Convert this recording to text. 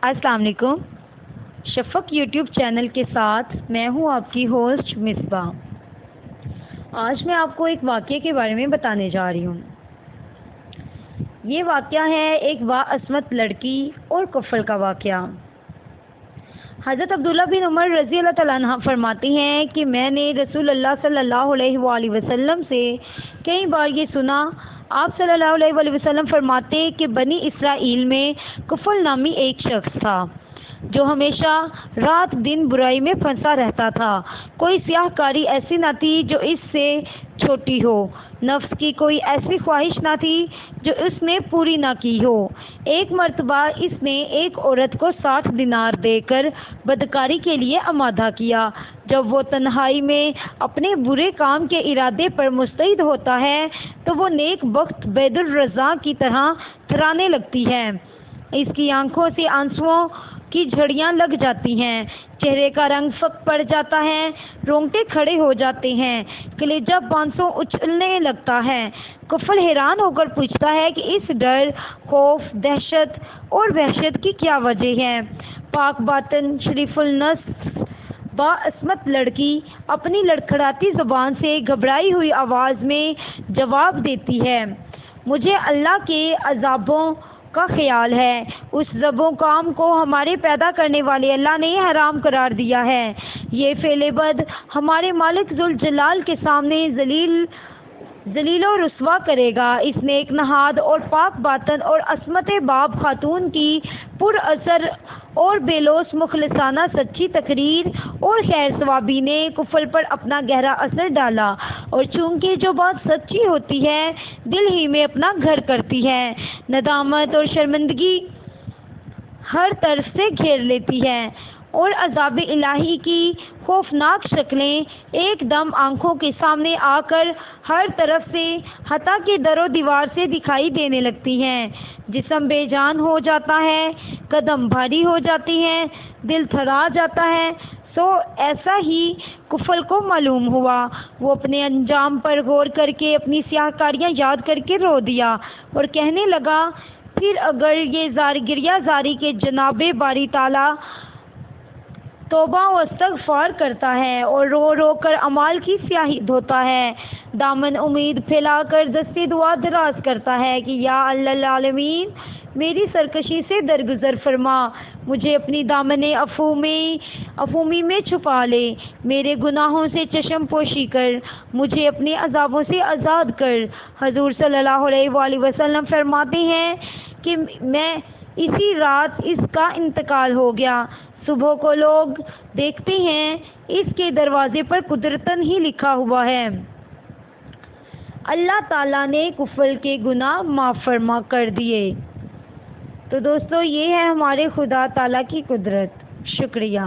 السلام علیکم۔ شفق YouTube channel کے ساتھ میں ہوں آپ کی ہوسٹ مصباح۔ آج میں آپ کو ایک واقعے کے بارے میں بتانے جا رہی ہوں۔ یہ واقعہ ہے ایک باعصمت لڑکی اور کفل کا واقعہ۔ حضرت عبداللہ بن عمر رضی اللہ تعالیٰ عنہ فرماتے ہیں کہ میں نے رسول اللہ صلی اللہ علیہ وآلہ وسلم سے کئی بار یہ سنا۔ آپ صلی اللہ علیہ وآلہ وسلم فرماتے کہ بنی اسرائیل میں کفل نامی ایک شخص تھا جو ہمیشہ رات دن برائی میں پھنسا رہتا تھا۔ کوئی سیاہ کاری ایسی نہ تھی جو اس سے چھوٹی ہو، نفس کی کوئی ایسی خواہش نہ تھی جو اس نے پوری نہ کی ہو۔ ایک مرتبہ اس نے ایک عورت کو 60 دینار دے کر بدکاری کے لیے آمادہ کیا۔ جب وہ تنہائی میں اپنے برے کام کے ارادے پر مستعد ہوتا ہے تو وہ نیک بخت بید الرزاق کی طرح تھرانے لگتی ہے۔ اس کی آنکھوں سے آنسوؤں کی جھڑیاں لگ جاتی ہیں، چہرے کا رنگ فک پڑ جاتا ہے، رونگٹے کھڑے ہو جاتے ہیں، کلیجہ 500 اچھلنے لگتا ہے۔ کفل حیران ہو کر پوچھتا ہے کہ اس ڈر، خوف، دہشت اور وحشت کی کیا وجہ ہے؟ پاک باطن، شریف النفس، باعصمت لڑکی اپنی لڑکھڑاتی زبان سے گھبرائی ہوئی آواز میں جواب دیتی ہے، مجھے اللہ کے عذابوں کا خیال ہے۔ اس ذب و کام کو ہمارے پیدا کرنے والے اللہ نے حرام قرار دیا ہے۔ یہ فعل بد ہمارے مالک ذوالجلال کے سامنے ذلیل و رسوا کرے گا۔ اس نیک نہاد اور پاک باطن اور عصمت باب خاتون کی پر اثر اور بے لوث مخلصانہ سچی تقریر اور خیر ثوابی نے کفل پر اپنا گہرا اثر ڈالا، اور چونکہ جو بات سچی ہوتی ہے دل ہی میں اپنا گھر کرتی ہے، ندامت اور شرمندگی ہر طرف سے گھیر لیتی ہے، اور عذاب الہی کی خوفناک شکلیں ایک دم آنکھوں کے سامنے آ کر ہر طرف سے حتیٰ کہ در و دیوار سے دکھائی دینے لگتی ہیں۔ جسم بے جان ہو جاتا ہے، قدم بھاری ہو جاتی ہیں، دل تھرا جاتا ہے۔ سو ایسا ہی کفل کو معلوم ہوا۔ وہ اپنے انجام پر غور کر کے اپنی سیاہ کاریاں یاد کر کے رو دیا اور کہنے لگا، پھر اگر یہ گریہ زاری کے جناب باری تعالیٰ توبہ و استغفار کرتا ہے اور رو رو کر اعمال کی سیاہی دھوتا ہے، دامن امید پھیلا کر دستے دعا دراز کرتا ہے کہ یا العالمین میری سرکشی سے درگزر فرما، مجھے اپنی دامن عفومی میں چھپا لے، میرے گناہوں سے چشم پوشی کر، مجھے اپنے عذابوں سے آزاد کر۔ حضور صلی اللہ علیہ وآلہ وسلم فرماتے ہیں کہ میں اسی رات اس کا انتقال ہو گیا۔ صبح کو لوگ دیکھتے ہیں اس کے دروازے پر قدرتاً ہی لکھا ہوا ہے، اللہ تعالیٰ نے کفل کے گناہ معاف فرما کر دیے۔ تو دوستو، یہ ہے ہمارے خدا تعالیٰ کی قدرت۔ شکریہ۔